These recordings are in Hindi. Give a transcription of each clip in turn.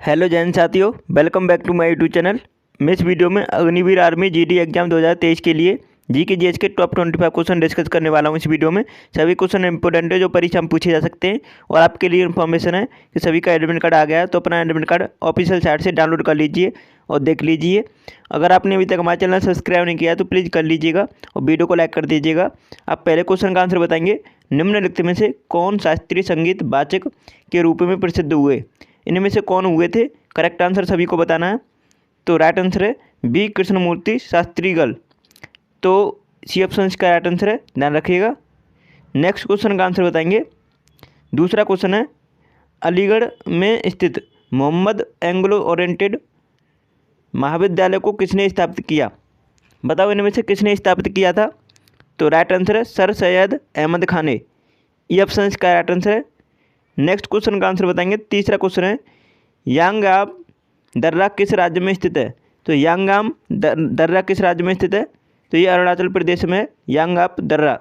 हेलो जैन साथियों, welcome back to my YouTube channel. मैं इस वीडियो में अग्निवीर आर्मी जीडी एग्जाम 2023 के लिए जी के जीएस के टॉप 25 क्वेश्चन डिस्कस करने वाला हूं। इस वीडियो में सभी क्वेश्चन इंपॉर्टेंट है जो परीक्षा में पूछे जा सकते हैं। और आपके लिए इन्फॉर्मेशन है कि सभी का एडमिट कार्ड आ गया है, तो अपना एडमिट कार्ड ऑफिशियल साइट से डाउनलोड कर लीजिए और देख लीजिए। अगर आपने अभी तक हमारा चैनल सब्सक्राइब नहीं किया तो प्लीज़ कर लीजिएगा और वीडियो को लाइक कर दीजिएगा। आप पहले क्वेश्चन का आंसर बताएंगे, निम्नलिखित में से कौन शास्त्रीय संगीत वाचक के रूप में प्रसिद्ध हुए? इनमें से कौन हुए थे? करेक्ट आंसर सभी को बताना है। तो राइट आंसर है बी कृष्णमूर्ति शास्त्रीगल। तो सी ऑप्शन का राइट आंसर है, ध्यान रखिएगा। नेक्स्ट क्वेश्चन का आंसर बताएंगे। दूसरा क्वेश्चन है, अलीगढ़ में स्थित मोहम्मद एंग्लो ओरिएंटेड महाविद्यालय को किसने स्थापित किया? बताओ इनमें से किसने स्थापित किया था? तो राइट आंसर है सर सैयद अहमद खान ने। ये ऑप्शन का राइट आंसर है। नेक्स्ट क्वेश्चन का आंसर बताएंगे। तीसरा क्वेश्चन है, यांगाम दर्रा किस राज्य में स्थित है? तो यांगाम दर्रा किस राज्य में स्थित है? तो ये अरुणाचल प्रदेश में है, यांगाप दर्रा।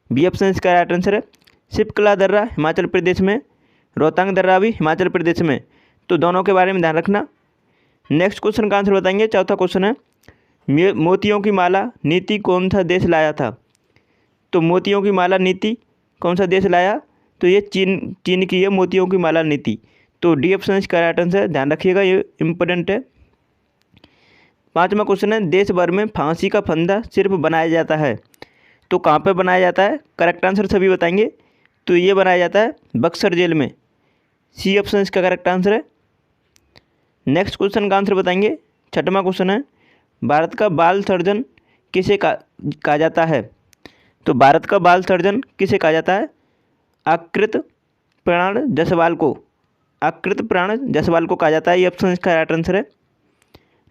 बी ऑप्शन इसका राइट आंसर है। शिपकला दर्रा हिमाचल प्रदेश में, रोहतांग दर्रा भी हिमाचल प्रदेश में। तो दोनों के बारे में ध्यान रखना। नेक्स्ट क्वेश्चन का आंसर बताएंगे। चौथा क्वेश्चन है, मोतियों की माला नीति कौन सा देश लाया था? तो मोतियों की माला नीति कौन सा देश लाया? तो ये चीन की है मोतियों की माला नीति। तो डी ऑप्शन इसका राइट आंसर है, ध्यान रखिएगा, ये इंपॉर्टेंट है। पांचवा क्वेश्चन है, देश भर में फांसी का फंदा सिर्फ बनाया जाता है, तो कहाँ पे बनाया जाता है? करेक्ट आंसर सभी बताएंगे। तो ये बनाया जाता है बक्सर जेल में। सी ऑप्शन इसका करेक्ट आंसर है। नेक्स्ट क्वेश्चन का आंसर बताएंगे। छठवां क्वेश्चन है, भारत का बाल सर्जन किसे कहा जाता है? तो भारत का बाल सर्जन किसे कहा जाता है? आकृत प्राण जायसवाल को। आकृत प्राण जायसवाल को कहा जाता है। ये ऑप्शन इसका राइट आंसर है।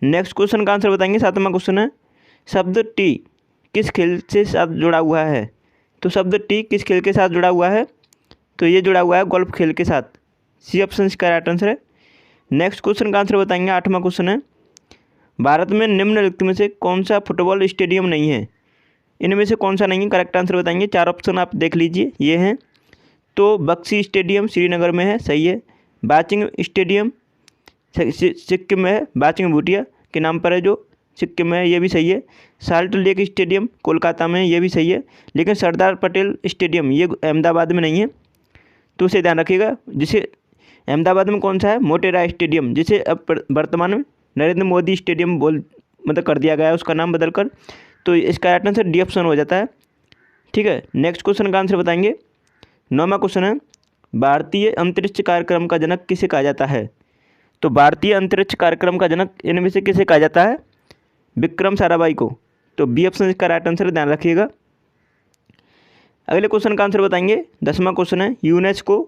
नेक्स्ट क्वेश्चन का आंसर बताएंगे। सातवां क्वेश्चन है, शब्द टी किस खेल से साथ जुड़ा हुआ है? तो शब्द टी किस खेल के साथ जुड़ा हुआ है? तो ये जुड़ा हुआ है गोल्फ खेल के साथ। सी ऑप्शन इसका राइट आंसर है। नेक्स्ट क्वेश्चन का आंसर बताएंगे। आठवां क्वेश्चन है, भारत में निम्नलिखित में से कौन सा फुटबॉल स्टेडियम नहीं है? इनमें से कौन सा नहीं है? करेक्ट आंसर बताएंगे। चार ऑप्शन आप देख लीजिए, ये हैं। तो बक्सी स्टेडियम श्रीनगर में है, सही है। बाचिंग स्टेडियम सिक्किम में है, बाचिंग भूटिया के नाम पर है जो सिक्किम में है, ये भी सही है। साल्ट लेक स्टेडियम कोलकाता में है, ये भी सही है। लेकिन सरदार पटेल स्टेडियम ये अहमदाबाद में नहीं है, तो उसे ध्यान रखिएगा। जिसे अहमदाबाद में कौन सा है? मोटेरा स्टेडियम, जिसे अब वर्तमान में नरेंद्र मोदी स्टेडियम मतलब कर दिया गया है, उसका नाम बदलकर। तो इसका राइट आंसर डी ऑप्शन हो जाता है। ठीक है। नेक्स्ट क्वेश्चन का आंसर बताएंगे। नौवां क्वेश्चन है, भारतीय अंतरिक्ष कार्यक्रम का जनक किसे कहा जाता है? तो भारतीय अंतरिक्ष कार्यक्रम का जनक इनमें से किसे कहा जाता है? विक्रम साराभाई को। तो बी ऑप्शन इसका राइट आंसर, ध्यान रखिएगा। अगले क्वेश्चन का आंसर बताएंगे। 10वां क्वेश्चन है, यूनेस्को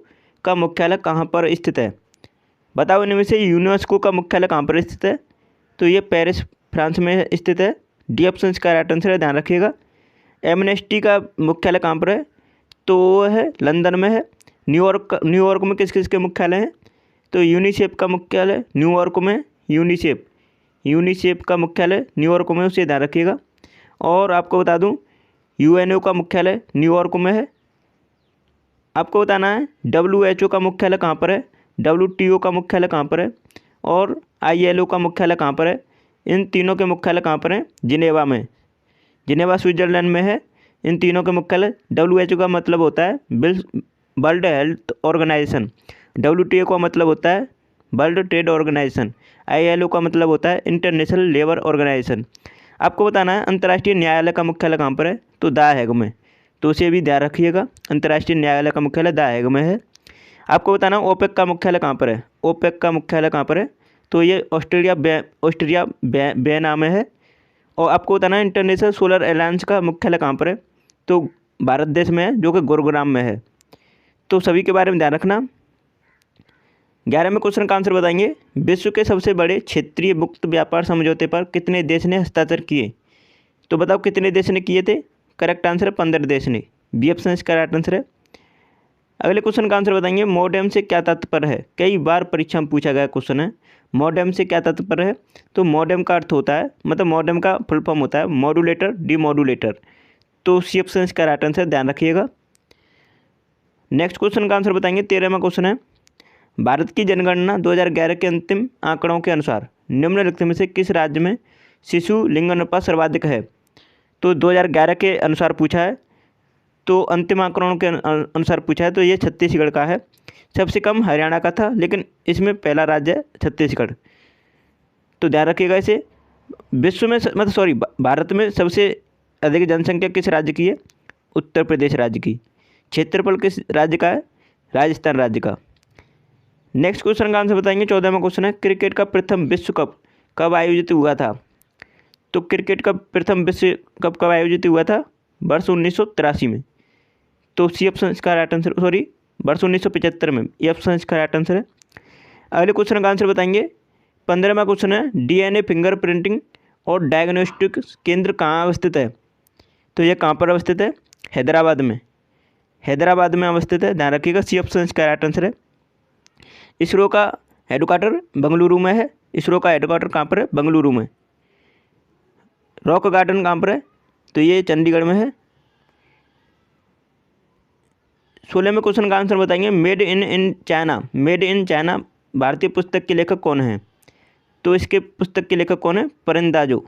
का मुख्यालय कहाँ पर स्थित है? बताओ इनमें से यूनेस्को का मुख्यालय कहाँ पर स्थित है? तो ये पेरिस फ्रांस में स्थित है। डी ऑप्शन इसका राइट आंसर है, ध्यान रखिएगा। एमनेस्टी का मुख्यालय कहाँ पर है? तो वो है लंदन में है। न्यूयॉर्क में किस किस के मुख्यालय हैं? तो यूनिसेफ का मुख्यालय न्यूयॉर्क में, यूनिसेफ का मुख्यालय न्यूयॉर्क में, उसे ध्यान रखिएगा। और आपको बता दूं, यूएनओ का मुख्यालय न्यूयॉर्क में है। आपको बताना है डब्ल्यूएचओ का मुख्यालय कहाँ पर है, डब्ल्यूटीओ का मुख्यालय कहाँ पर है, और आईएलओ का मुख्यालय कहाँ पर है। इन तीनों के मुख्यालय कहाँ पर हैं? जिनेवा में, जिनेवा स्विट्जरलैंड में है इन तीनों के मुख्यालय। डब्ल्यूएचओ का मतलब होता है वर्ल्ड हेल्थ ऑर्गेनाइजेशन, डब्ल्यूटीओ का मतलब होता है वर्ल्ड ट्रेड ऑर्गेनाइजेशन, आईएलओ का मतलब होता है इंटरनेशनल लेबर ऑर्गेनाइजेशन। आपको बताना है अंतर्राष्ट्रीय न्यायालय का मुख्यालय कहाँ पर है? तो द हेग में, तो उसे भी ध्यान रखिएगा। अंतर्राष्ट्रीय न्यायालय का मुख्यालय द हेग में है। आपको बताना ओपेक का मुख्यालय कहाँ पर है? ओपेक का मुख्यालय कहाँ पर है? तो ये ऑस्ट्रिया वियना में है। और आपको बताना है इंटरनेशनल सोलर अलायंस का मुख्यालय कहाँ पर है? तो भारत देश में है, जो कि गुरुग्राम में है। तो सभी के बारे में ध्यान रखना। 11वें क्वेश्चन का आंसर बताएंगे। विश्व के सबसे बड़े क्षेत्रीय मुक्त व्यापार समझौते पर कितने देश ने हस्ताक्षर किए? तो बताओ कितने देश ने किए थे? करेक्ट आंसर है 15 देश ने। बी ऑप्शन इसका राइट आंसर है। अगले क्वेश्चन का आंसर बताएंगे। मोडेम से क्या तात्पर्य है? कई बार परीक्षा में पूछा गया क्वेश्चन है, मोडेम से क्या तात्पर्य है? तो मोडेम का अर्थ होता है, मतलब मोडेम का फुल फॉर्म होता है मॉड्यूलेटर डीमॉड्यूलेटर। तो सी ऑप्शन इसका राइट आंसर, ध्यान रखिएगा। नेक्स्ट क्वेश्चन का आंसर बताएंगे। 13वां क्वेश्चन है, भारत की जनगणना 2011 के अंतिम आंकड़ों के अनुसार निम्नलिखित में से किस राज्य में शिशु लिंग अनुपात सर्वाधिक है? तो 2011 के अनुसार पूछा है, तो अंतिम आंकड़ों के अनुसार पूछा है, तो ये छत्तीसगढ़ का है। सबसे कम हरियाणा का था, लेकिन इसमें पहला राज्य है छत्तीसगढ़। तो ध्यान रखिएगा इसे। विश्व में भारत में सबसे अधिक जनसंख्या किस राज्य की है? उत्तर प्रदेश राज्य की। क्षेत्रफल किस राज्य का है? राजस्थान राज्य का। नेक्स्ट क्वेश्चन का आंसर बताएंगे। 14वां क्वेश्चन है, क्रिकेट का प्रथम विश्व कप कब आयोजित हुआ था? तो क्रिकेट का प्रथम विश्व कप कब आयोजित हुआ था? वर्ष 1983 में। तो सी ऑप्शन इसका राइट आंसर, वर्ष 1975 में। ये ऑप्शन इसका राइट आंसर है। अगले क्वेश्चन का आंसर बताएंगे। 15वां क्वेश्चन है, डीएनए फिंगर प्रिंटिंग और डायग्नोस्टिक केंद्र कहाँ अवस्थित है? तो ये कहाँ पर अवस्थित है? हैदराबाद में। हैदराबाद में अवस्थित है, ध्यान रखिएगा। सी ऑप्शन इसका राइट आंसर है। इसरो का हेडक्वार्टर बेंगलुरु में है। इसरो का हेडक्वार्टर कहाँ पर है? बेंगलुरु में। रॉक गार्डन कहाँ पर है? तो ये चंडीगढ़ में है। 16वें क्वेश्चन का आंसर बताएंगे। मेड इन चाइना भारतीय पुस्तक के लेखक कौन है? तो इसके पुस्तक के लेखक कौन है? परिंदाजो।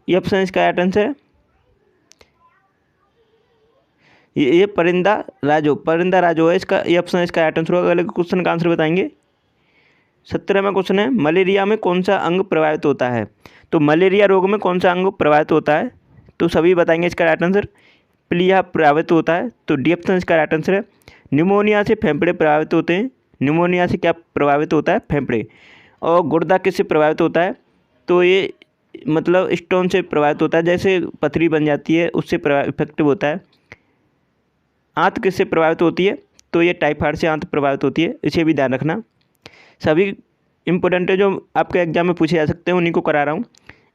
ये ऑप्शन इसका राइट आंसर है। ये परिंदा राजो है इसका। ये ऑप्शन इसका राइट आंसर होगा। अगले क्वेश्चन का आंसर बताएंगे। 17वां क्वेश्चन है, मलेरिया में कौन सा अंग प्रभावित होता है? तो मलेरिया रोग में कौन सा अंग प्रभावित होता है? तो सभी बताएंगे इसका राइट आंसर। प्लीहा प्रभावित होता है, तो डी ऑप्शन इसका राइट आंसर है। निमोनिया से फेफड़े प्रभावित होते हैं। निमोनिया से क्या प्रभावित होता है? फेफड़े। और गुर्दा किससे प्रभावित होता है? तो ये मतलब स्टोन से प्रभावित होता है, जैसे पथरी बन जाती है उससे इफेक्टिव होता है। आंत किससे प्रभावित होती है? तो ये टाइफाइड से आंत प्रभावित होती है, इसे भी ध्यान रखना। सभी इंपॉर्टेंट है जो आपके एग्जाम में पूछे जा सकते हैं, उन्हीं को करा रहा हूँ।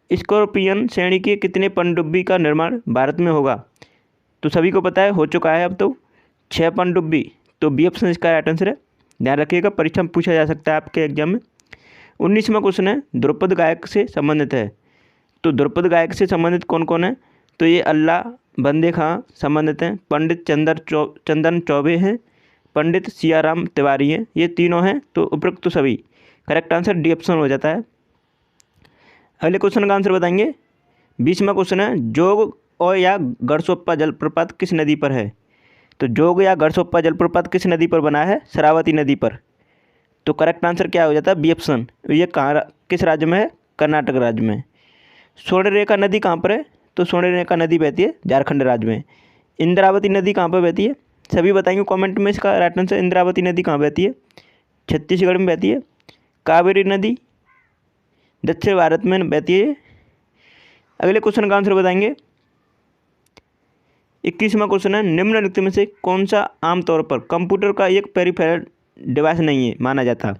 स्कॉर्पियन श्रेणी के कितने पनडुब्बी का निर्माण भारत में होगा? तो सभी को पता है, हो चुका है अब तो 6 पनडुब्बी। तो बी ऑप्शन इसका राइट आंसर है। ध्यान रखिएगा, परीक्षा में पूछा जा सकता है आपके एग्जाम में। 19वां क्वेश्चन है, ध्रुपद गायक से संबंधित है। तो ध्रुपद गायक से संबंधित कौन कौन है? तो ये अल्लाह बंदे खां संबंधित हैं, पंडित चंदन चौबे हैं, पंडित सियाराम तिवारी हैं। ये तीनों हैं, तो उपरोक्त तो सभी। करेक्ट आंसर डी ऑप्शन हो जाता है। अगले क्वेश्चन का आंसर बताएंगे। 20वां क्वेश्चन है, जोग और या गढ़सोप्पा जलप्रपात किस नदी पर है? तो जोग या गढ़सोप्पा जलप्रपात किस नदी पर बना है? शरावती नदी पर। तो करेक्ट आंसर क्या हो जाता है? B option. ये कहाँ किस राज्य में है? कर्नाटक राज्य में। स्वर्णरेखा नदी कहाँ पर है? तो स्वर्णरेखा नदी बहती है झारखंड राज्य में। इंद्रावती नदी कहाँ पर बहती है? सभी बताएंगे कमेंट में इसका राइट आंसर। इंद्रावती नदी कहाँ बहती है? छत्तीसगढ़ में बहती है। कावेरी नदी दक्षिण भारत में बहती है। अगले क्वेश्चन का आंसर बताएंगे। 21वां क्वेश्चन है, निम्नलिखित में से कौन सा आमतौर पर कंप्यूटर का एक पेरिफेरल डिवाइस नहीं है माना जाता?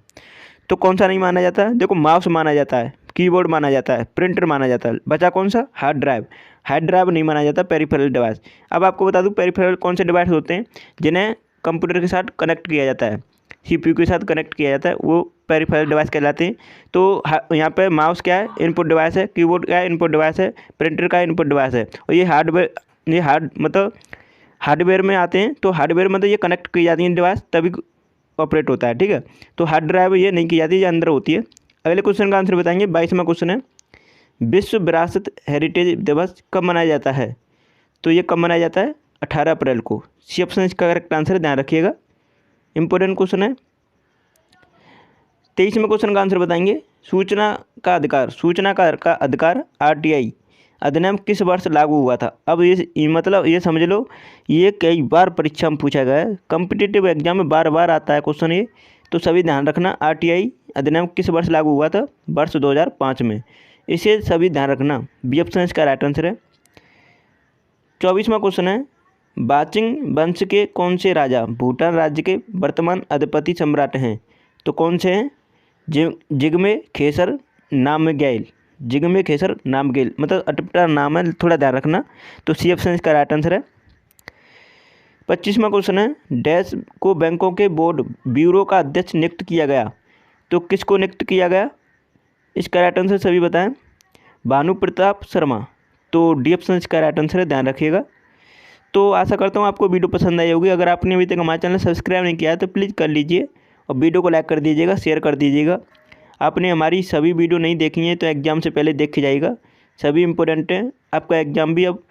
तो कौन सा नहीं माना जाता? देखो, माउस माना जाता है, कीबोर्ड माना जाता है, प्रिंटर माना जाता है, बचा कौन सा? Hard drive. हार्ड ड्राइव नहीं माना जाता पेरिफेरल डिवाइस। अब आपको बता दूं पेरिफेरल कौन से डिवाइस होते हैं जिन्हें कंप्यूटर के साथ कनेक्ट किया जाता है, सीपीयू के साथ कनेक्ट किया जाता है, वो पेरिफेरल डिवाइस कहलाते हैं। तो यहाँ पे माउस क्या है? इनपुट डिवाइस है। कीबोर्ड क्या है? इनपुट डिवाइस है। प्रिंटर का इनपुट डिवाइस है। और ये हार्डवेयर में आते हैं। तो हार्डवेयर मतलब ये कनेक्ट की जाती है डिवाइस, तभी ऑपरेट होता है, ठीक है। तो हार्ड ड्राइव ये नहीं की जाती, ये अंदर होती है। अगले क्वेश्चन का आंसर बताएंगे। 22वां क्वेश्चन है, विश्व विरासत हेरिटेज दिवस कब मनाया जाता है? तो ये कब मनाया जाता है? 18 अप्रैल को। सी ऑप्शन इसका करेक्ट आंसर, ध्यान रखिएगा, इंपॉर्टेंट क्वेश्चन है। 23वें क्वेश्चन का आंसर बताएंगे। सूचना का अधिकार RTI अधिनियम किस वर्ष लागू हुआ था? अब ये मतलब ये समझ लो, ये कई बार परीक्षा में पूछा गया है, कॉम्पिटिटिव एग्जाम में बार बार आता है क्वेश्चन ये, तो सभी ध्यान रखना। RTI अधिनियम किस वर्ष लागू हुआ था? वर्ष 2005 में। इसे सभी ध्यान रखना। बी ऑप्शन इसका राइट आंसर है। 24वां क्वेश्चन है, बाचिंग वंश के कौन से राजा भूटान राज्य के वर्तमान अधिपति सम्राट हैं? तो कौन से हैं? जिग्मे खेसर नामग्याल। जिग्मे खेसर नामग्याल मतलब अटपटा नाम है, थोड़ा ध्यान रखना। तो सी ऑप्शन इसका राइट आंसर है। 25वां क्वेश्चन है, डैश को बैंकों के बोर्ड ब्यूरो का अध्यक्ष नियुक्त किया गया? तो किसको नियुक्त किया गया? इसका राइट आंसर सभी बताएं। भानु प्रताप शर्मा। तो डी ऑप्शन इसका राइट आंसर है, ध्यान रखिएगा। तो आशा करता हूँ आपको वीडियो पसंद आई होगी। अगर आपने अभी तक हमारे चैनल सब्सक्राइब नहीं किया है तो प्लीज़ कर लीजिए और वीडियो को लाइक कर दीजिएगा, शेयर कर दीजिएगा। आपने हमारी सभी वीडियो नहीं देखी हैं तो एग्ज़ाम से पहले देख के जाइएगा, सभी इंपॉर्टेंट हैं। आपका एग्ज़ाम भी अब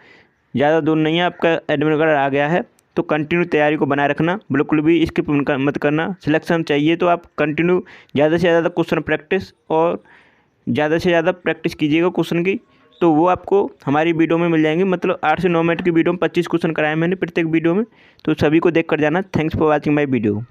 ज़्यादा दूर नहीं है, आपका एडमिट कार्ड आ गया है, तो कंटिन्यू तैयारी को बनाए रखना, बिल्कुल भी स्किप मत करना। सिलेक्शन चाहिए तो आप कंटिन्यू ज़्यादा से ज़्यादा क्वेश्चन प्रैक्टिस और ज़्यादा से ज़्यादा प्रैक्टिस कीजिएगा क्वेश्चन की, तो वो आपको हमारी वीडियो में मिल जाएंगे। मतलब 8 से 9 मिनट की वीडियो में 25 क्वेश्चन कराए मैंने प्रत्येक वीडियो में, तो सभी को देख कर जाना। Thanks for watching my video.